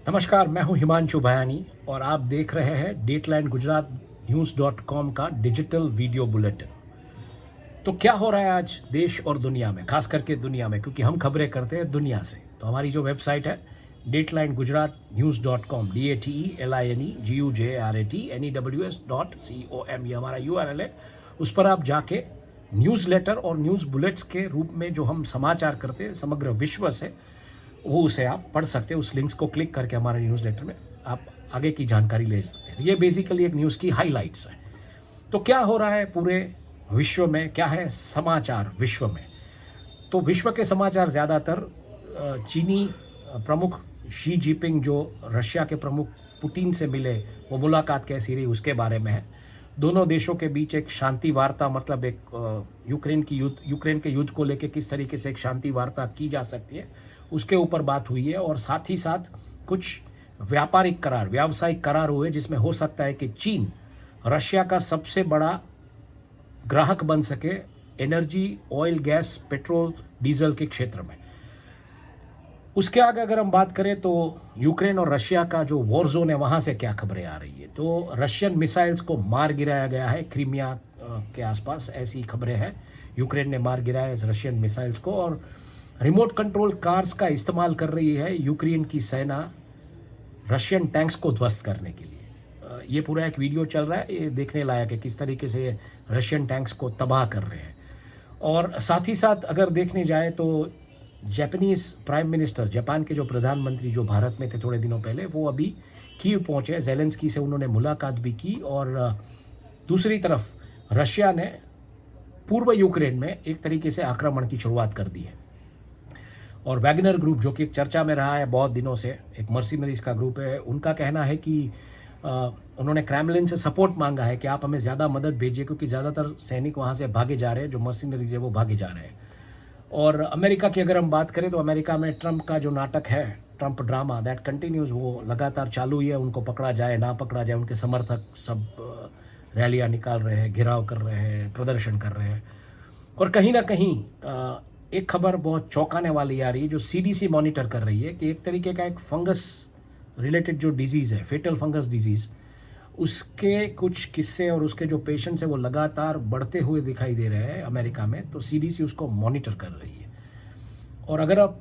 नमस्कार, मैं हूं हिमांशु भयानी और आप देख रहे हैं डेटलाइन गुजरात न्यूज़.com का डिजिटल वीडियो बुलेटिन। तो क्या हो रहा है आज देश और दुनिया में, खास करके दुनिया में, क्योंकि हम खबरें करते हैं दुनिया से। तो हमारी जो वेबसाइट है डेटलाइन गुजरात न्यूज़.com DATELINEGUJRATNEWS.com, ये हमारा URL है। उस पर आप जाके न्यूज़ लेटर और न्यूज़ बुलेट्स के रूप में जो हम समाचार करते हैं समग्र विश्व से, वो उसे आप पढ़ सकते हैं। उस लिंक्स को क्लिक करके हमारे न्यूज़ लेटर में आप आगे की जानकारी ले सकते हैं। ये बेसिकली एक न्यूज़ की हाइलाइट्स है। तो क्या हो रहा है पूरे विश्व में, क्या है समाचार विश्व में? तो विश्व के समाचार ज़्यादातर चीनी प्रमुख शी जिनपिंग जो रशिया के प्रमुख पुतिन से मिले, वो मुलाकात कैसी रही उसके बारे में है। दोनों देशों के बीच एक शांति वार्ता, मतलब एक यूक्रेन के युद्ध को लेकर किस तरीके से एक शांति वार्ता की जा सकती है, उसके ऊपर बात हुई है। और साथ ही साथ कुछ व्यावसायिक करार हुए, जिसमें हो सकता है कि चीन रशिया का सबसे बड़ा ग्राहक बन सके energy, oil, gas, petrol, diesel के क्षेत्र में। उसके आगे अगर हम बात करें तो यूक्रेन और रशिया का जो वॉर जोन है, वहाँ से क्या खबरें आ रही है। तो रशियन मिसाइल्स को मार गिराया गया है क्रीमिया के आसपास, ऐसी खबरें हैं। यूक्रेन ने मार गिराया इस रशियन मिसाइल्स को, और रिमोट कंट्रोल कार्स का इस्तेमाल कर रही है यूक्रेन की सेना रशियन टैंक्स को ध्वस्त करने के लिए। ये पूरा एक वीडियो चल रहा है, ये देखने लायक है किस तरीके से रशियन टैंक्स को तबाह कर रहे हैं। और साथ ही साथ अगर देखने जाए तो जापानीज प्राइम मिनिस्टर, जापान के जो प्रधानमंत्री जो भारत में थे थोड़े दिनों पहले, वो अभी कीव पहुंचे। ज़ेलेंस्की से उन्होंने मुलाकात भी की। और दूसरी तरफ रशिया ने पूर्व यूक्रेन में एक तरीके से आक्रमण की शुरुआत कर दी है। और वैगनर ग्रुप, जो कि एक चर्चा में रहा है बहुत दिनों से, एक मर्सिनरीज का ग्रुप है, उनका कहना है कि उन्होंने क्रेमलिन से सपोर्ट मांगा है कि आप हमें ज़्यादा मदद भेजिए, क्योंकि ज़्यादातर सैनिक वहाँ से भागे जा रहे हैं, जो मर्सिनरीज है वो भागे जा रहे हैं। और अमेरिका की अगर हम बात करें तो अमेरिका में ट्रंप का जो नाटक है, ट्रंप ड्रामा दैट कंटिन्यूज़, वो लगातार चालू ही है। उनको पकड़ा जाए ना पकड़ा जाए, उनके समर्थक सब रैलियाँ निकाल रहे हैं, घेराव कर रहे हैं, प्रदर्शन कर रहे हैं। और कहीं ना कहीं एक खबर बहुत चौंकाने वाली आ रही है, जो CDC मॉनिटर कर रही है, कि एक तरीके का एक फंगस रिलेटेड जो डिजीज़ है, फेटल फंगस डिजीज़, उसके कुछ किस्से और उसके जो पेशेंट्स हैं वो लगातार बढ़ते हुए दिखाई दे रहे हैं अमेरिका में। तो CDC उसको मॉनिटर कर रही है। और अगर आप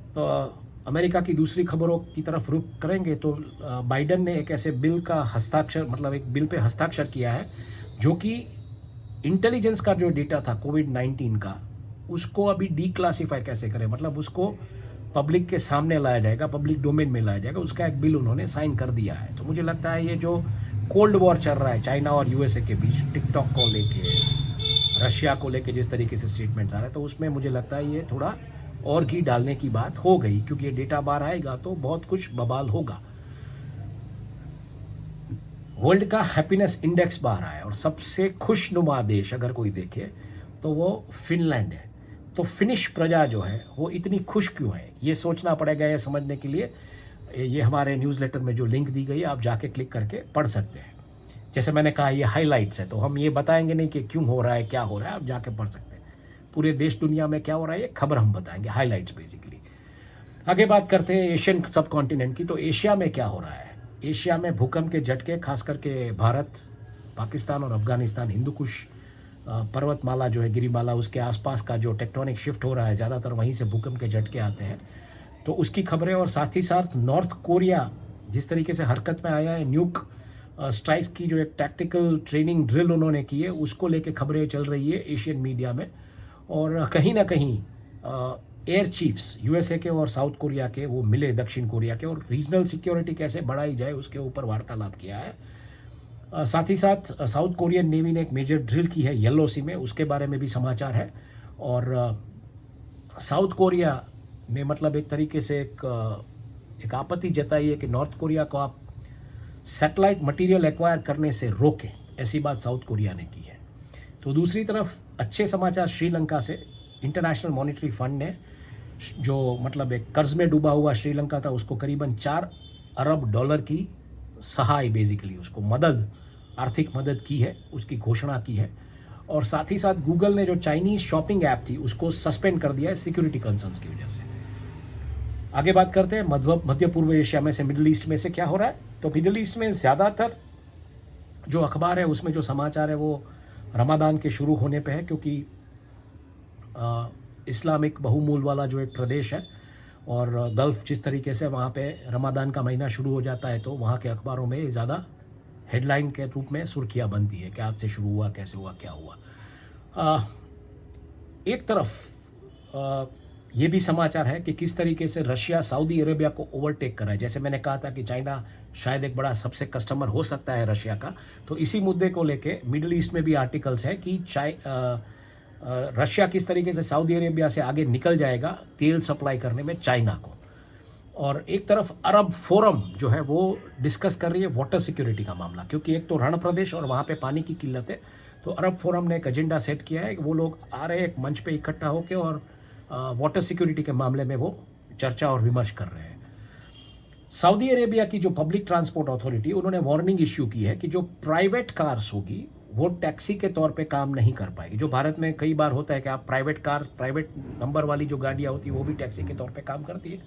अमेरिका की दूसरी खबरों की तरफ रुख करेंगे तो बाइडन ने एक ऐसे बिल का हस्ताक्षर, मतलब एक बिल पे हस्ताक्षर किया है, जो कि इंटेलिजेंस का जो डेटा था कोविड-19 का, उसको अभी डीक्लासीफाई कैसे करें, मतलब उसको पब्लिक के सामने लाया जाएगा, पब्लिक डोमेन में लाया जाएगा, उसका एक बिल उन्होंने साइन कर दिया है। तो मुझे लगता है ये जो कोल्ड वॉर चल रहा है चाइना और USA के बीच, टिकटॉक को लेके, रशिया को लेके जिस तरीके से स्टेटमेंट्स आ रहे हैं, तो उसमें मुझे लगता है ये थोड़ा और घी डालने की बात हो गई, क्योंकि ये डेटा बाहर आएगा तो बहुत कुछ बवाल होगा। वर्ल्ड का हैप्पीनेस इंडेक्स बाहर आया और सबसे खुशनुमा देश अगर कोई देखे तो वो फिनलैंड है। तो फिनिश प्रजा जो है वो इतनी खुश क्यों है, ये सोचना पड़ेगा। ये समझने के लिए ये हमारे न्यूज़लेटर में जो लिंक दी गई है, आप जाके क्लिक करके पढ़ सकते हैं। जैसे मैंने कहा ये हाइलाइट्स है, तो हम ये बताएंगे नहीं कि क्यों हो रहा है, क्या हो रहा है, आप जाके पढ़ सकते हैं। पूरे देश दुनिया में क्या हो रहा है ये खबर हम बताएंगे, हाइलाइट्स बेसिकली। आगे बात करते हैं एशियन सब कॉन्टिनेंट की। तो एशिया में क्या हो रहा है? एशिया में भूकंप के झटके, खास करके भारत, पाकिस्तान और अफगानिस्तान, हिंदू कुश पर्वतमाला जो है, गिरिमाला, उसके आसपास का जो टेक्टोनिक शिफ्ट हो रहा है, ज़्यादातर वहीं से भूकंप के झटके आते हैं। तो उसकी खबरें, और साथ ही साथ नॉर्थ कोरिया जिस तरीके से हरकत में आया है, न्यूक स्ट्राइक्स की जो एक टैक्टिकल ट्रेनिंग ड्रिल उन्होंने की है, उसको लेके खबरें चल रही है एशियन मीडिया में। और कहीं ना कहीं एयर चीफ्स USA के और साउथ कोरिया के वो मिले, दक्षिण कोरिया के, और रीजनल सिक्योरिटी कैसे बढ़ाई जाए उसके ऊपर वार्तालाप किया है। साथ ही साथ साउथ कोरियन नेवी ने एक मेजर ड्रिल की है येलो सी में, उसके बारे में भी समाचार है। और साउथ कोरिया ने मतलब एक तरीके से एक आपत्ति जताई है कि नॉर्थ कोरिया को आप सैटेलाइट मटेरियल एक्वायर करने से रोकें, ऐसी बात साउथ कोरिया ने की है। तो दूसरी तरफ अच्छे समाचार श्रीलंका से, इंटरनेशनल मॉनिटरी फंड ने, जो मतलब एक कर्ज में डूबा हुआ श्रीलंका था, उसको करीबन $4 अरब की सहाय, बेसिकली उसको मदद, आर्थिक मदद की है, उसकी घोषणा की है। और साथ ही साथ गूगल ने जो चाइनीज़ शॉपिंग ऐप थी उसको सस्पेंड कर दिया है सिक्योरिटी कंसर्न्स की वजह से। आगे बात करते हैं मध्य पूर्व एशिया में से, मिडिल ईस्ट में से क्या हो रहा है। तो मिडिल ईस्ट में ज़्यादातर जो अखबार है उसमें जो समाचार है वो रमादान के शुरू होने पे है, क्योंकि इस्लामिक बहुमूल वाला जो एक प्रदेश है और गल्फ़ जिस तरीके से वहाँ पे रमादान का महीना शुरू हो जाता है, तो वहाँ के अखबारों में ज़्यादा हेडलाइन के रूप में सुर्खियाँ बनती है कि आज से शुरू हुआ, कैसे हुआ, क्या हुआ। एक तरफ ये भी समाचार है कि किस तरीके से रशिया सऊदी अरेबिया को ओवरटेक कर रहा है। जैसे मैंने कहा था कि चाइना शायद एक बड़ा सबसे कस्टमर हो सकता है रशिया का, तो इसी मुद्दे को लेके मिडिल ईस्ट में भी आर्टिकल्स है कि रशिया किस तरीके से सऊदी अरेबिया से आगे निकल जाएगा तेल सप्लाई करने में चाइना को। और एक तरफ अरब फोरम जो है वो डिस्कस कर रही है वाटर सिक्योरिटी का मामला, क्योंकि एक तो रण प्रदेश और वहाँ पे पानी की किल्लत है। तो अरब फोरम ने एक एजेंडा सेट किया है कि वो लोग आ रहे हैं एक मंच पे इकट्ठा होकर और वाटर सिक्योरिटी के मामले में वो चर्चा और विमर्श कर रहे हैं। सऊदी अरेबिया की जो पब्लिक ट्रांसपोर्ट अथॉरिटी, उन्होंने वार्निंग इश्यू की है कि जो प्राइवेट कार्स होगी वो टैक्सी के तौर पे काम नहीं कर पाएगी। जो भारत में कई बार होता है कि आप प्राइवेट नंबर वाली जो गाड़ियाँ होती है वो भी टैक्सी के तौर पे काम करती है।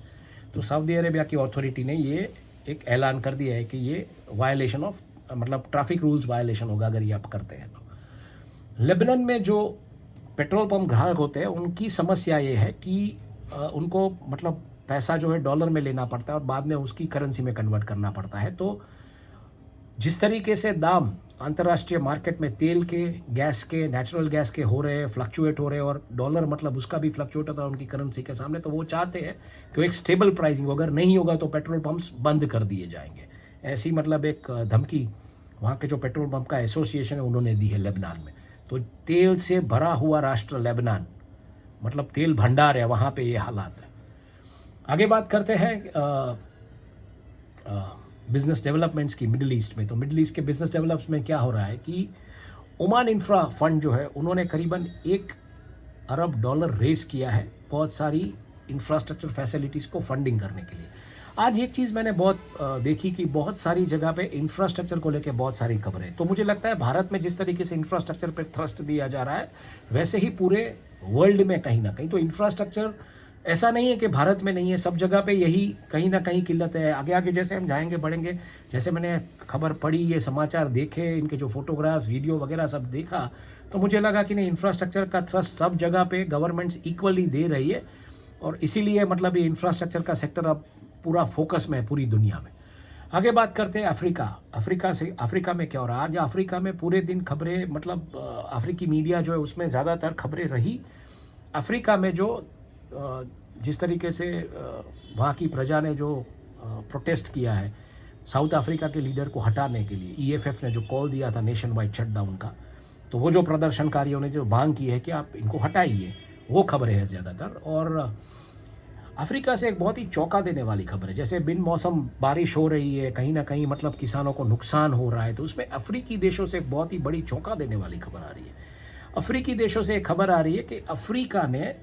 तो सऊदी अरेबिया की अथॉरिटी ने ये एक ऐलान कर दिया है कि ये वायलेशन ऑफ मतलब ट्रैफिक रूल्स वायलेशन होगा अगर ये आप करते हैं तो। लेबनान में जो पेट्रोल पंप ग्राहक होते हैं उनकी समस्या ये है कि उनको मतलब पैसा जो है डॉलर में लेना पड़ता है और बाद में उसकी करेंसी में कन्वर्ट करना पड़ता है। तो जिस तरीके से दाम अंतर्राष्ट्रीय मार्केट में तेल के, गैस के, नेचुरल गैस के हो रहे हैं, फ्लक्चुएट हो रहे हैं, और डॉलर मतलब उसका भी फ्लक्चुएट होता है उनकी करेंसी के सामने, तो वो चाहते हैं कि एक स्टेबल प्राइसिंग, अगर नहीं होगा तो पेट्रोल पंप्स बंद कर दिए जाएंगे। ऐसी मतलब एक धमकी वहाँ के जो पेट्रोल पंप का एसोसिएशन है उन्होंने दी है लेबनान में। तो तेल से भरा हुआ राष्ट्र लेबनान, मतलब तेल भंडार है, वहाँ पे ये हालात है। आगे बात करते हैं बिजनेस डेवलपमेंट्स की मिडिल ईस्ट में। तो मिडिल ईस्ट के बिजनेस डेवलप्स में क्या हो रहा है कि ओमान इंफ्रा फंड जो है उन्होंने करीबन $1 अरब रेस किया है बहुत सारी इंफ्रास्ट्रक्चर फैसिलिटीज़ को फंडिंग करने के लिए। आज एक चीज़ मैंने बहुत देखी कि बहुत सारी जगह पे इंफ्रास्ट्रक्चर को लेके बहुत सारी खबरें, तो मुझे लगता है भारत में जिस तरीके से इंफ्रास्ट्रक्चर पे थ्रस्ट दिया जा रहा है वैसे ही पूरे वर्ल्ड में कहीं ना कहीं तो इंफ्रास्ट्रक्चर ऐसा नहीं है कि भारत में नहीं है, सब जगह पे यही कहीं ना कहीं किल्लत है। आगे आगे जैसे हम जाएंगे बढ़ेंगे, जैसे मैंने खबर पढ़ी, ये समाचार देखे, इनके जो फोटोग्राफ्स वीडियो वगैरह सब देखा, तो मुझे लगा कि नहीं, इंफ्रास्ट्रक्चर का थ्रस्ट सब जगह पे गवर्नमेंट्स इक्वली दे रही है और इसीलिए मतलब ये इंफ्रास्ट्रक्चर का सेक्टर अब पूरा फोकस में है पूरी दुनिया में। आगे बात करते हैं अफ्रीका में क्या हो रहा है। आज अफ्रीका में पूरे दिन खबरें, मतलब अफ्रीकी मीडिया जो है उसमें ज़्यादातर खबरें रही अफ्रीका में जो जिस तरीके से वहाँ की प्रजा ने जो प्रोटेस्ट किया है साउथ अफ्रीका के लीडर को हटाने के लिए, EFF ने जो कॉल दिया था नेशन वाइड शटडाउन का, तो वो जो प्रदर्शनकारियों ने जो मांग की है कि आप इनको हटाइए, वो खबरें हैं ज़्यादातर। और अफ्रीका से एक बहुत ही चौंका देने वाली खबर है, जैसे बिन मौसम बारिश हो रही है, कहीं ना कहीं मतलब किसानों को नुकसान हो रहा है, तो उसमें अफ्रीकी देशों से एक बहुत ही बड़ी चौंका देने वाली खबर आ रही है। अफ्रीकी देशों से एक खबर आ रही है कि अफ्रीका ने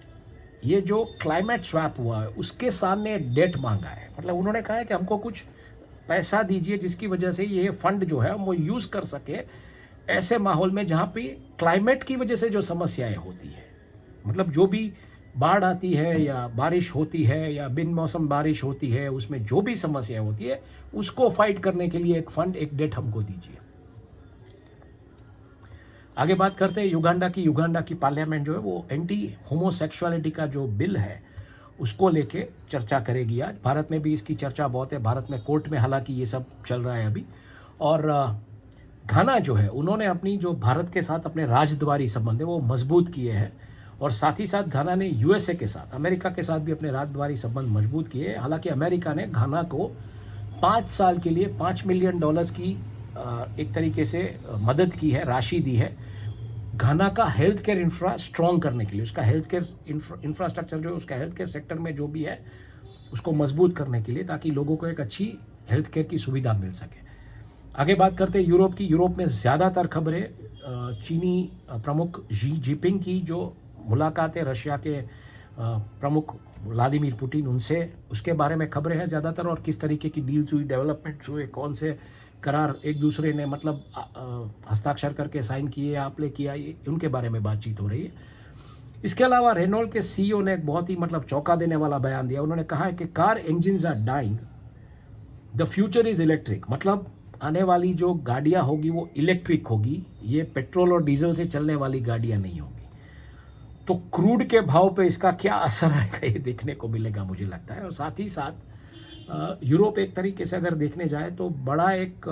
ये जो क्लाइमेट स्वैप हुआ है उसके सामने डेट मांगा है। मतलब उन्होंने कहा है कि हमको कुछ पैसा दीजिए जिसकी वजह से ये फंड जो है वो यूज़ कर सके ऐसे माहौल में जहाँ पे क्लाइमेट की वजह से जो समस्याएं होती है, मतलब जो भी बाढ़ आती है या बारिश होती है या बिन मौसम बारिश होती है, उसमें जो भी समस्या होती है उसको फाइट करने के लिए एक फंड, एक डेट हमको दीजिए। आगे बात करते हैं युगांडा की पार्लियामेंट जो है वो एंटी होमोसेक्सुअलिटी का जो बिल है उसको लेके चर्चा करेगी। आज भारत में भी इसकी चर्चा बहुत है, भारत में कोर्ट में हालांकि ये सब चल रहा है अभी। और घाना जो है उन्होंने अपनी जो भारत के साथ अपने राजद्वारी संबंध है वो मजबूत किए हैं, और साथ ही साथ घाना ने USA के साथ, अमेरिका के साथ भी अपने राजद्वारी संबंध मजबूत किए। हालांकि अमेरिका ने घाना को 5 साल के लिए $5 मिलियन की एक तरीके से मदद की है, राशि दी है घाना का हेल्थ केयर इंफ्रा स्ट्रॉन्ग करने के लिए, उसका हेल्थ केयर इंफ्रास्ट्रक्चर जो है उसका हेल्थ केयर सेक्टर में जो भी है उसको मजबूत करने के लिए, ताकि लोगों को एक अच्छी हेल्थ केयर की सुविधा मिल सके। आगे बात करते हैं यूरोप में ज़्यादातर खबरें चीनी प्रमुख शी जिनपिंग की जो मुलाकात है रशिया के प्रमुख व्लादिमीर पुतिन, उनसे उसके बारे में खबरें हैं ज़्यादातर, और किस तरीके की डील्स हुई, डेवलपमेंट हुए, कौन से करार एक दूसरे ने मतलब हस्ताक्षर करके साइन किए, आपने किया, ये उनके बारे में बातचीत हो रही है। इसके अलावा रेनॉल्ट के सीईओ ने एक बहुत ही मतलब चौंका देने वाला बयान दिया। उन्होंने कहा है कि car engines are dying, the future is electric. मतलब आने वाली जो गाड़ियाँ होगी वो इलेक्ट्रिक होगी, ये पेट्रोल और डीजल से चलने वाली गाड़ियाँ नहीं होगी। तो क्रूड के भाव पे इसका क्या असर आएगा ये देखने को मिलेगा मुझे लगता है। और साथ ही साथ यूरोप एक तरीके से अगर देखने जाए तो बड़ा एक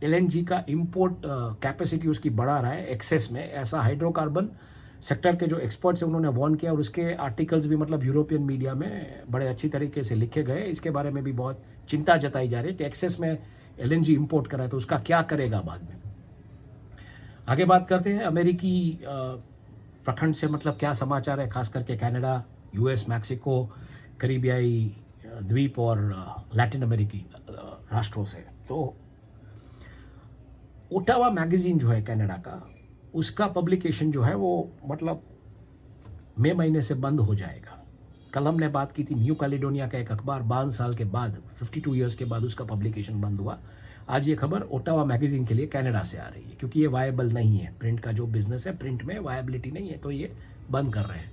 एलएनजी का इंपोर्ट कैपेसिटी उसकी बढ़ा रहा है एक्सेस में, ऐसा हाइड्रोकार्बन सेक्टर के जो एक्सपर्ट्स हैं उन्होंने वार्न किया। और उसके आर्टिकल्स भी मतलब यूरोपियन मीडिया में बड़े अच्छी तरीके से लिखे गए। इसके बारे में भी बहुत चिंता जताई जा रही है कि एक्सेस में एलएनजी इंपोर्ट करा है तो उसका क्या करेगा बाद में। आगे बात करते हैं अमेरिकी प्रखंड से मतलब क्या समाचार है, खास करके कनाडा, यूएस, मैक्सिको, करीबियाई द्वीप और लैटिन अमेरिकी राष्ट्रों से। तो ओटावा मैगजीन जो है कनाडा का, उसका पब्लिकेशन जो है वो मतलब मई महीने से बंद हो जाएगा। कल हमने बात की थी न्यू कैलिडोनिया का एक अखबार 52 साल के बाद, 52 ईयर्स के बाद उसका पब्लिकेशन बंद हुआ। आज ये खबर ओटावा मैगजीन के लिए कनाडा से आ रही है क्योंकि ये वायबल नहीं है, प्रिंट का जो बिजनेस है प्रिंट में वायबिलिटी नहीं है, तो ये बंद कर रहे हैं।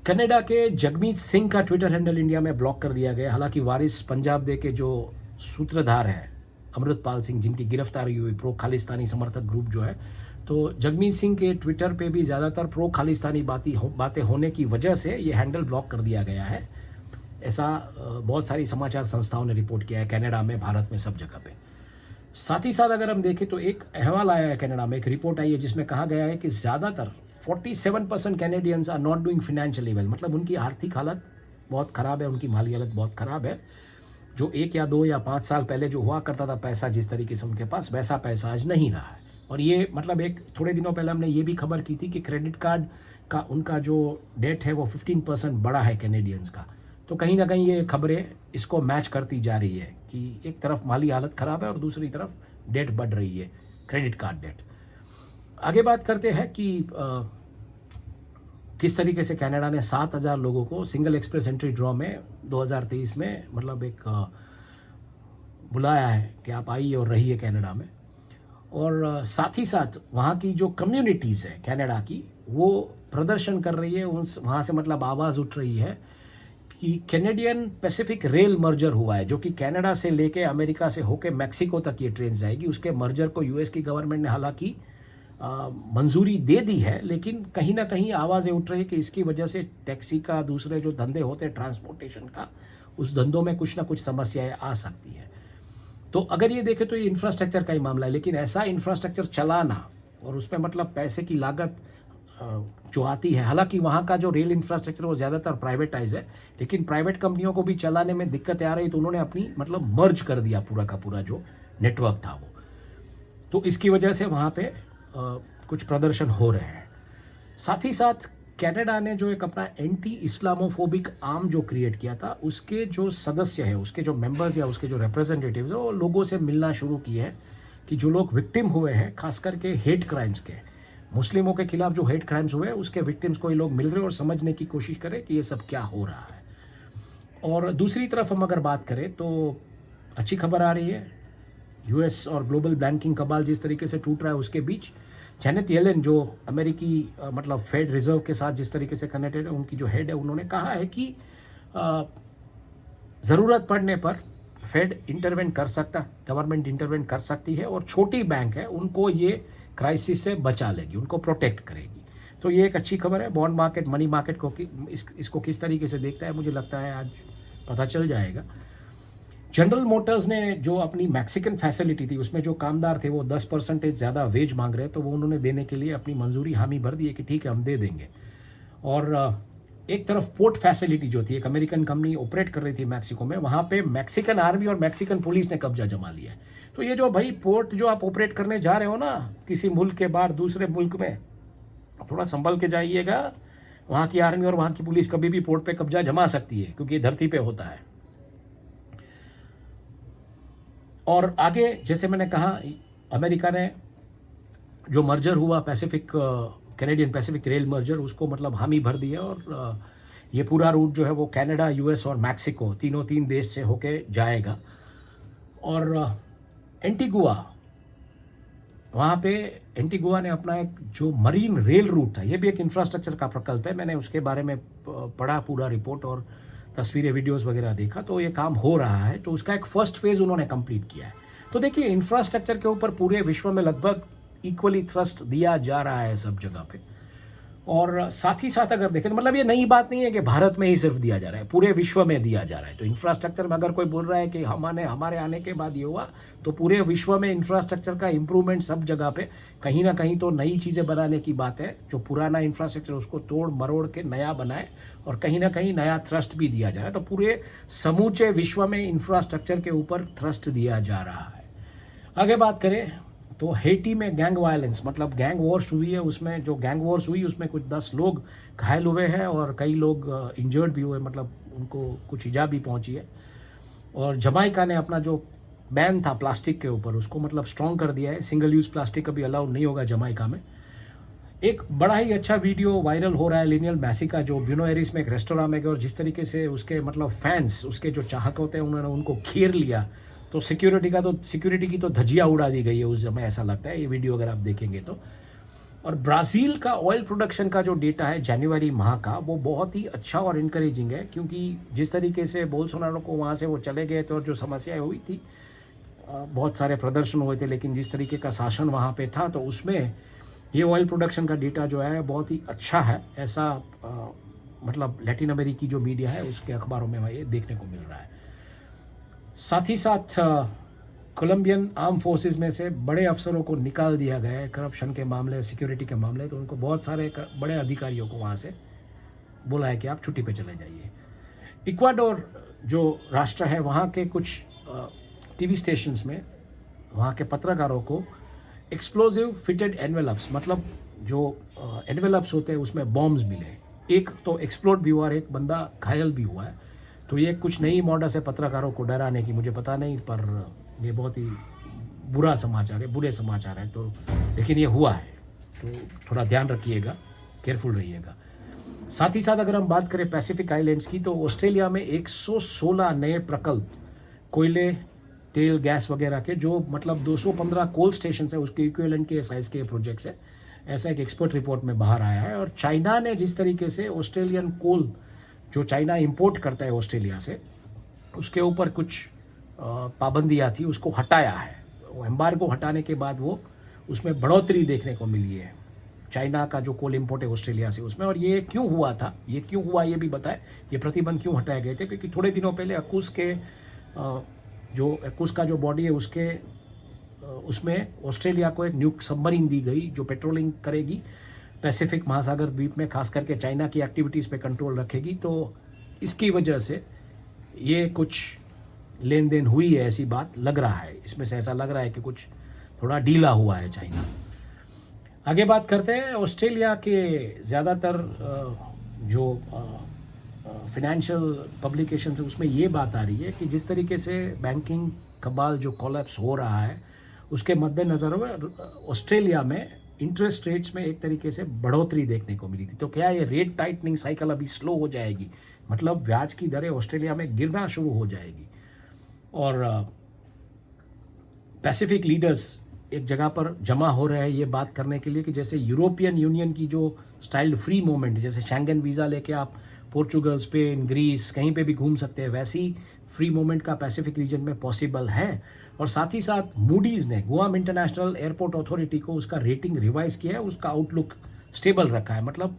कनाडा के जगमीत सिंह का ट्विटर हैंडल इंडिया में ब्लॉक कर दिया गया। हालांकि वारिस पंजाब दे के जो सूत्रधार हैं अमृतपाल सिंह, जिनकी गिरफ्तारी हुई प्रो खालिस्तानी समर्थक ग्रुप जो है, तो जगमीत सिंह के ट्विटर पे भी ज़्यादातर प्रो खालिस्तानी बातें होने की वजह से ये हैंडल ब्लॉक कर दिया गया है। ऐसा बहुत सारी समाचार संस्थाओं ने रिपोर्ट किया है कनाडा में, भारत में, सब जगह पे। साथ ही साथ अगर हम देखें तो एक अहवाल आया है कनाडा में, एक रिपोर्ट आई है जिसमें कहा गया है कि ज़्यादातर 47% Canadians are not doing financially well. मतलब उनकी आर्थिक हालत बहुत ख़राब है, उनकी माली हालत बहुत ख़राब है। जो 1 या 2 या 5 साल पहले जो हुआ करता था पैसा जिस तरीके से उनके पास, वैसा पैसा आज नहीं रहा है। और ये मतलब एक थोड़े दिनों पहले हमने ये भी खबर की थी कि क्रेडिट कार्ड का उनका जो डेट है वो 15% बढ़ा है कैनेडियंस का। तो कहीं ना कहीं ये खबरें इसको मैच करती जा रही है कि एक तरफ माली हालत ख़राब है और दूसरी तरफ डेट बढ़ रही है, क्रेडिट कार्ड डेट। आगे बात करते हैं कि किस तरीके से कनाडा ने 7,000 लोगों को सिंगल एक्सप्रेस एंट्री ड्रॉ में 2023 में मतलब एक बुलाया है कि आप आइए और रहिए कनाडा में। और साथ ही साथ वहाँ की जो कम्युनिटीज़ है कनाडा की, वो प्रदर्शन कर रही है, उस वहाँ से मतलब आवाज़ उठ रही है कि कैनेडियन पैसिफिक रेल मर्जर हुआ है, जो कि कनाडा से लेके अमेरिका से होके मैक्सिको तक ये ट्रेन जाएगी। उसके मर्जर को यूएस की गवर्नमेंट ने हालांकि मंजूरी दे दी है, लेकिन कहीं ना कहीं आवाज़ें उठ रही है कि इसकी वजह से टैक्सी का, दूसरे जो धंधे होते हैं ट्रांसपोर्टेशन का, उस धंधों में कुछ ना कुछ समस्याएं आ सकती है। तो अगर ये देखें तो ये इंफ्रास्ट्रक्चर का ही मामला है, लेकिन ऐसा इंफ्रास्ट्रक्चर चलाना और उसमें मतलब पैसे की लागत जो आती है, हालांकि वहाँ का जो रेल इंफ्रास्ट्रक्चर वो ज़्यादातर प्राइवेटाइज है, लेकिन प्राइवेट कंपनियों को भी चलाने में दिक्कतें आ रही, तो उन्होंने अपनी मतलब मर्ज कर दिया पूरा का पूरा जो नेटवर्क था वो। तो इसकी वजह से वहाँ पे कुछ प्रदर्शन हो रहे हैं। साथ ही साथ कनाडा ने जो एक अपना एंटी इस्लामोफोबिक आर्म जो क्रिएट किया था, उसके जो सदस्य हैं, उसके जो मेंबर्स या उसके जो रिप्रेजेंटेटिव्स हैं, वो लोगों से मिलना शुरू किए हैं कि जो लोग विक्टिम हुए हैं खास करके हेट क्राइम्स के, मुस्लिमों के खिलाफ जो हेट क्राइम्स हुए हैं उसके विक्टिम्स को ये लोग मिल रहे हैं और समझने की कोशिश करें कि ये सब क्या हो रहा है। और दूसरी तरफ हम अगर बात करें तो अच्छी खबर आ रही है, यूएस और ग्लोबल बैंकिंग कबाल जिस तरीके से टूट रहा है उसके बीच जैनेट येलेन जो अमेरिकी मतलब फेड रिजर्व के साथ जिस तरीके से कनेक्टेड है, उनकी जो हेड है, उन्होंने कहा है कि ज़रूरत पड़ने पर फेड इंटरवेंट कर सकता, गवर्नमेंट इंटरवेंट कर सकती है और छोटी बैंक है उनको ये क्राइसिस से बचा लेगी, उनको प्रोटेक्ट करेगी। तो ये एक अच्छी खबर है। बॉन्ड मार्केट, मनी मार्केट को इसको किस तरीके से देखता है मुझे लगता है आज पता चल जाएगा। जनरल मोटर्स ने जो अपनी मैक्सिकन फैसिलिटी थी उसमें जो कामदार थे वो 10% ज़्यादा वेज मांग रहे, तो वो उन्होंने देने के लिए अपनी मंजूरी, हामी भर दी है कि ठीक है हम दे देंगे। और एक तरफ पोर्ट फैसिलिटी जो थी, एक अमेरिकन कंपनी ऑपरेट कर रही थी मैक्सिको में, वहाँ पे मैक्सिकन आर्मी और मैक्सिकन पुलिस ने कब्जा जमा लिया है। तो ये जो भाई पोर्ट जो आप ऑपरेट करने जा रहे हो ना किसी मुल्क के बाहर दूसरे मुल्क में, थोड़ा संभल के जाइएगा। वहाँ की आर्मी और वहाँ की पुलिस कभी भी पोर्ट पे कब्जा जमा सकती है क्योंकि ये धरती पे होता है। और आगे जैसे मैंने कहा, अमेरिका ने जो मर्जर हुआ Pacific, Canadian Pacific rail merger, उसको मतलब हामी भर दिया और ये पूरा रूट जो है वो कनाडा, यूएस और मैक्सिको तीन देश से होके जाएगा। और एंटीगुआ वहाँ पे एंटीगुआ ने अपना एक जो मरीन रेल रूट था, ये भी एक इंफ्रास्ट्रक्चर का प्रकल्प है। मैंने उसके बारे में पढ़ा पूरा रिपोर्ट और तस्वीरें वीडियोस वगैरह देखा, तो ये काम हो रहा है। तो उसका एक फर्स्ट फेज़ उन्होंने कंप्लीट किया है। तो देखिए इंफ्रास्ट्रक्चर के ऊपर पूरे विश्व में लगभग इक्वली थ्रस्ट दिया जा रहा है सब जगह पे। और साथ ही साथ अगर देखें तो मतलब ये नई बात नहीं है कि भारत में ही सिर्फ दिया जा रहा है, पूरे विश्व में दिया जा रहा है। तो इंफ्रास्ट्रक्चर में अगर कोई बोल रहा है कि हमारे आने के बाद ये हुआ, तो पूरे विश्व में इंफ्रास्ट्रक्चर का इम्प्रूवमेंट सब जगह पे कहीं ना कहीं तो नई चीज़ें बनाने की बात है। जो पुराना इंफ्रास्ट्रक्चर उसको तोड़ मरोड़ के नया बनाए और कहीं ना कहीं नया थ्रस्ट भी दिया जा रहा है। तो पूरे समूचे विश्व में इंफ्रास्ट्रक्चर के ऊपर थ्रस्ट दिया जा रहा है। आगे बात करें तो हेटी में गैंग वायलेंस, मतलब गैंग वॉर्स हुई है, उसमें जो गैंग वॉर्स हुई उसमें कुछ 10 लोग घायल हुए हैं और कई लोग इंजर्ड भी हुए, मतलब उनको कुछ इजा भी पहुंची है। और जमाइका ने अपना जो बैन था प्लास्टिक के ऊपर उसको मतलब स्ट्रॉन्ग कर दिया है। सिंगल यूज़ प्लास्टिक कभी अलाउड नहीं होगा जमाइका में। एक बड़ा ही अच्छा वीडियो वायरल हो रहा है लिनियल मैसी का, जो ब्यूनो एरिस में एक रेस्टोरेंट में गया और जिस तरीके से उसके मतलब फैंस, उसके जो चाहक होते हैं, उन्होंने उनको घेर लिया। तो सिक्योरिटी की तो धज्जियाँ उड़ा दी गई है उस समय, ऐसा लगता है ये वीडियो अगर आप देखेंगे तो। और ब्राज़ील का ऑयल प्रोडक्शन का जो डेटा है जनवरी माह का, वो बहुत ही अच्छा और इनकरेजिंग है, क्योंकि जिस तरीके से बोल्सोनारो को वहाँ से वो चले गए थे और जो समस्याएं हुई थी, बहुत सारे प्रदर्शन हुए थे, लेकिन जिस तरीके का शासन वहाँ पे था तो उसमें ये ऑयल प्रोडक्शन का डेटा जो है बहुत ही अच्छा है। ऐसा मतलब लैटिन अमेरिकी जो मीडिया है उसके अखबारों में ये देखने को मिल रहा है। साथ ही साथ कोलंबियन आर्म फोर्सेस में से बड़े अफसरों को निकाल दिया गया है करप्शन के मामले, सिक्योरिटी के मामले। तो उनको बहुत सारे बड़े अधिकारियों को वहाँ से बोला है कि आप छुट्टी पे चले जाइए। इक्वाडोर जो राष्ट्र है, वहाँ के कुछ टीवी स्टेशंस में वहाँ के पत्रकारों को एक्सप्लोजिव फिटेड एनवेलप्स, मतलब जो एनवेलप्स होते हैं उसमें बॉम्ब्स मिले। एक तो एक्सप्लोड भी हुआ और एक बंदा घायल भी हुआ है। तो ये कुछ नई मॉडस है पत्रकारों को डराने की, मुझे पता नहीं, पर ये बहुत ही बुरा समाचार है, बुरे समाचार है। तो लेकिन ये हुआ है, तो थोड़ा ध्यान रखिएगा, केयरफुल रहिएगा। साथ ही साथ अगर हम बात करें पैसिफिक आइलैंड्स की, तो ऑस्ट्रेलिया में 116 नए प्रकल्प कोयले, तेल, गैस वगैरह के, जो मतलब 215 कोल स्टेशन है उसके इक्विवेलेंट के साइज़ के प्रोजेक्ट्स है, ऐसा एक एक्सपर्ट रिपोर्ट में बाहर आया है। और चाइना ने जिस तरीके से ऑस्ट्रेलियन कोल जो चाइना इंपोर्ट करता है ऑस्ट्रेलिया से, उसके ऊपर कुछ पाबंदियाँ थी, उसको हटाया है। वो एम्बार्गो हटाने के बाद वो उसमें बढ़ोतरी देखने को मिली है, चाइना का जो कोल इंपोर्ट है ऑस्ट्रेलिया से उसमें। और ये क्यों हुआ था, ये क्यों हुआ ये भी बताए, ये प्रतिबंध क्यों हटाए गए थे, क्योंकि थोड़े दिनों पहले अक्यूस का जो बॉडी है उसके उसमें ऑस्ट्रेलिया को एक न्यूक सबमरीन दी गई जो पेट्रोलिंग करेगी पैसिफिक महासागर द्वीप में, खास करके चाइना की एक्टिविटीज़ पे कंट्रोल रखेगी। तो इसकी वजह से ये कुछ लेन देन हुई है, ऐसी बात लग रहा है। इसमें से ऐसा लग रहा है कि कुछ थोड़ा ढीला हुआ है चाइना। आगे बात करते हैं ऑस्ट्रेलिया के ज़्यादातर जो फिनेंशियल पब्लिकेशन है उसमें ये बात आ रही है कि जिस तरीके से बैंकिंग कबाल जो कोलैप्स हो रहा है उसके मद्देनज़र ऑस्ट्रेलिया में इंटरेस्ट रेट्स में एक तरीके से बढ़ोतरी देखने को मिली थी। तो क्या ये रेट टाइटनिंग साइकिल अभी स्लो हो जाएगी, मतलब ब्याज की दरें ऑस्ट्रेलिया में गिरना शुरू हो जाएगी। और पैसिफिक लीडर्स एक जगह पर जमा हो रहे हैं ये बात करने के लिए कि जैसे यूरोपियन यूनियन की जो स्टाइल फ्री मूवमेंट, जैसे शेंगन वीज़ा लेके आप पोर्चुगल, स्पेन, ग्रीस कहीं पे भी घूम सकते हैं, वैसी फ्री मूवमेंट का पैसिफिक रीजन में पॉसिबल है। और साथ ही साथ मूडीज़ ने गुआम इंटरनेशनल एयरपोर्ट अथॉरिटी को उसका रेटिंग रिवाइज किया है, उसका आउटलुक स्टेबल रखा है, मतलब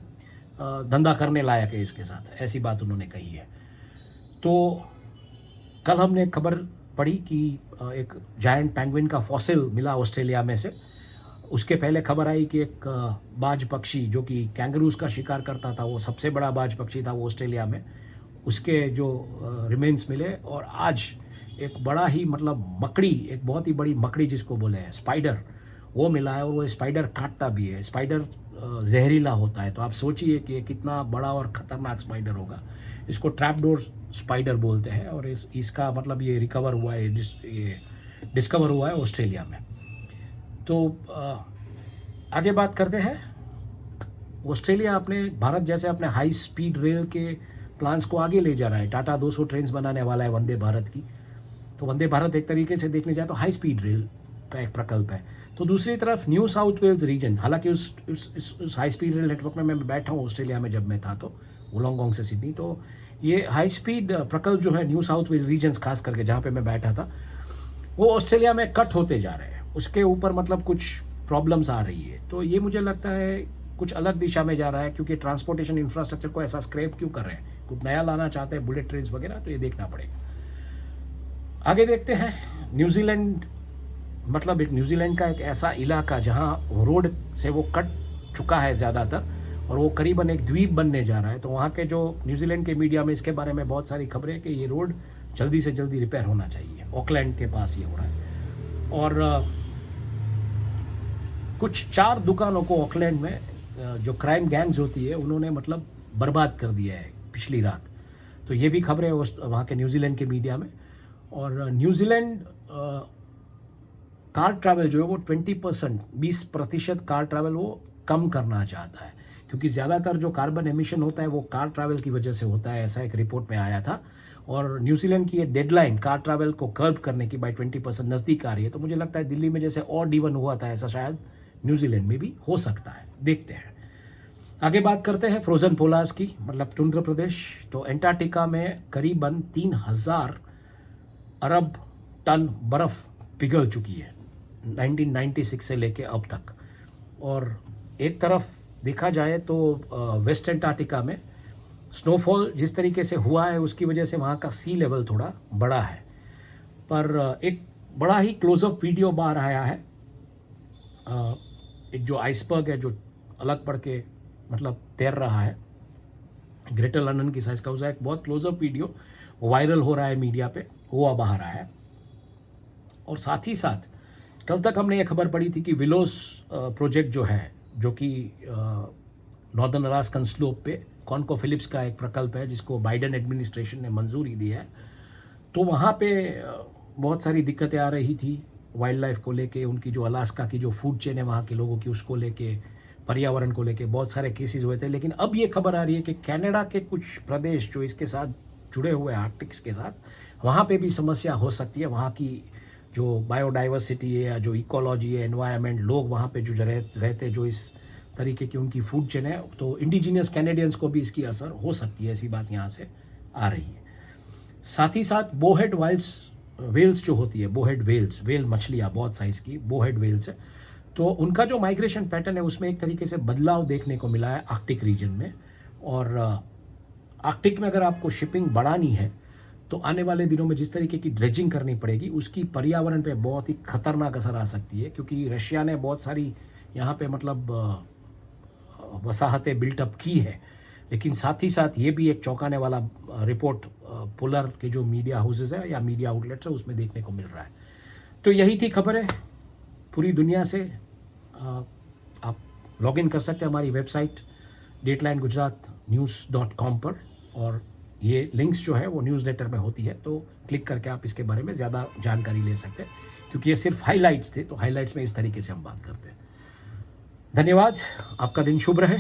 धंधा करने लायक है इसके साथ, ऐसी बात उन्होंने कही है। तो कल हमने खबर पढ़ी कि एक जायंट पेंगुइन का फॉसिल मिला ऑस्ट्रेलिया में से। उसके पहले खबर आई कि एक बाज पक्षी जो कि कैंगरूज का शिकार करता था, वो सबसे बड़ा बाज पक्षी था वो ऑस्ट्रेलिया में, उसके जो रिमेन्स मिले। और आज एक बड़ा ही मतलब मकड़ी, एक बहुत ही बड़ी मकड़ी जिसको बोले हैं स्पाइडर, वो मिला है। और वो स्पाइडर काटता भी है, स्पाइडर जहरीला होता है। तो आप सोचिए कि ये कितना बड़ा और ख़तरनाक स्पाइडर होगा। इसको ट्रैपडोर स्पाइडर बोलते हैं। और इसका मतलब ये रिकवर हुआ है, ये डिस्कवर हुआ है ऑस्ट्रेलिया में। तो आगे बात करते हैं। ऑस्ट्रेलिया अपने भारत जैसे अपने हाई स्पीड रेल के प्लान्स को आगे ले जा रहा है। टाटा 200 ट्रेन बनाने वाला है वंदे भारत की। तो वंदे भारत एक तरीके से देखने जाए तो हाई स्पीड रेल का एक प्रकल्प है। तो दूसरी तरफ न्यू साउथ वेल्स रीजन, हालांकि उस हाई स्पीड रेल नेटवर्क में मैं बैठा हूँ ऑस्ट्रेलिया में जब मैं था, तो वोलोंगोंग से सिडनी, तो ये हाई स्पीड प्रकल्प जो है न्यू साउथ वेल्स रीजन्स खास करके जहाँ पे मैं बैठा था, वो ऑस्ट्रेलिया में कट होते जा रहे हैं, उसके ऊपर मतलब कुछ प्रॉब्लम्स आ रही है। तो ये मुझे लगता है कुछ अलग दिशा में जा रहा है, क्योंकि ट्रांसपोर्टेशन इंफ्रास्ट्रक्चर को ऐसा स्क्रैप क्यों कर रहे हैं, कुछ नया लाना चाहते हैं, बुलेट ट्रेन्स वगैरह, तो ये देखना पड़ेगा। आगे देखते हैं न्यूजीलैंड, मतलब एक न्यूजीलैंड का एक ऐसा इलाका जहाँ रोड से वो कट चुका है ज़्यादातर, और वो करीबन एक द्वीप बनने जा रहा है। तो वहाँ के जो न्यूजीलैंड के मीडिया में इसके बारे में बहुत सारी खबरें कि ये रोड जल्दी से जल्दी रिपेयर होना चाहिए। ऑकलैंड के पास ये हो रहा है, और कुछ 4 दुकानों को ऑकलैंड में जो क्राइम गैंग्स होती है उन्होंने मतलब बर्बाद कर दिया है पिछली रात। तो ये भी खबरें वहाँ के न्यूजीलैंड के मीडिया में। और न्यूजीलैंड कार ट्रैवल जो है वो 20% कार ट्रैवल वो कम करना चाहता है, क्योंकि ज़्यादातर जो कार्बन एमिशन होता है वो कार ट्रैवल की वजह से होता है, ऐसा एक रिपोर्ट में आया था। और न्यूजीलैंड की ये डेडलाइन कार ट्रैवल को कर्ब करने की बाय 20% नज़दीक आ रही है। तो मुझे लगता है दिल्ली में जैसे ऑड इवन हुआ था, ऐसा शायद न्यूजीलैंड में भी हो सकता है, देखते हैं। आगे बात करते हैं फ्रोज़न पोलार्स की, मतलब टुंड्रा प्रदेश। तो एंटार्क्टिका में करीबन 3000 अरब टन बर्फ़ पिघल चुकी है 1996 से लेके अब तक। और एक तरफ देखा जाए तो वेस्ट एंटार्क्टिका में स्नोफॉल जिस तरीके से हुआ है उसकी वजह से वहाँ का सी लेवल थोड़ा बड़ा है। पर एक बड़ा ही क्लोजअप वीडियो बाहर आया है, एक जो आइसबर्ग है जो अलग पड़ के मतलब तैर रहा है, ग्रेटर लंदन की साइज़ का, उसका एक बहुत क्लोजअप वीडियो वायरल हो रहा है मीडिया पे, हुआ बाहर आया है। और साथ ही साथ कल तक हमने ये खबर पड़ी थी कि विलोस प्रोजेक्ट जो है, जो कि नॉर्दर्न अलास्कन स्लोप पे कॉनको फिलिप्स का एक प्रकल्प है जिसको बाइडेन एडमिनिस्ट्रेशन ने मंजूरी दी है, तो वहाँ पे बहुत सारी दिक्कतें आ रही थी वाइल्ड लाइफ को लेके, उनकी जो अलास्का की जो फूड चेन है वहाँ के लोगों की, उसको लेके, पर्यावरण को लेके बहुत सारे केसेस हुए थे। लेकिन अब ये खबर आ रही है कि कनाडा के कुछ प्रदेश जो इसके साथ जुड़े हुए हैं आर्कटिक्स के साथ, वहाँ पे भी समस्या हो सकती है। वहाँ की जो बायोडाइवर्सिटी है या जो इकोलॉजी है, एनवायरनमेंट, लोग वहाँ पे जो रहते जो इस तरीके की उनकी फूड चेन है, तो इंडिजीनियस कैनेडियंस को भी इसकी असर हो सकती है, ऐसी बात यहाँ से आ रही है। साथ ही साथ बोहेड वेल्स जो होती है, बोहेड वेल्स, वेल मछलियाँ बहुत साइज़ की बोहेड वेल्स है, तो उनका जो माइग्रेशन पैटर्न है उसमें एक तरीके से बदलाव देखने को मिला है आर्कटिक रीजन में। और आर्कटिक में अगर आपको शिपिंग बढ़ानी है तो आने वाले दिनों में जिस तरीके की ड्रेजिंग करनी पड़ेगी उसकी पर्यावरण पे बहुत ही खतरनाक असर आ सकती है, क्योंकि रशिया ने बहुत सारी यहाँ पे मतलब वसाहतें बिल्टअप की है। लेकिन साथ ही साथ ये भी एक चौंकाने वाला रिपोर्ट पोलर के जो मीडिया हाउसेज है या मीडिया आउटलेट्स है उसमें देखने को मिल रहा है। तो यही थी खबरें पूरी दुनिया से। आप लॉग इन कर सकते हैं हमारी वेबसाइट dateline-gujarat-news.com पर, और ये लिंक्स जो है वो न्यूज़लेटर में होती है, तो क्लिक करके आप इसके बारे में ज़्यादा जानकारी ले सकते हैं, क्योंकि ये सिर्फ हाइलाइट्स थे, तो हाइलाइट्स में इस तरीके से हम बात करते हैं। धन्यवाद, आपका दिन शुभ रहे।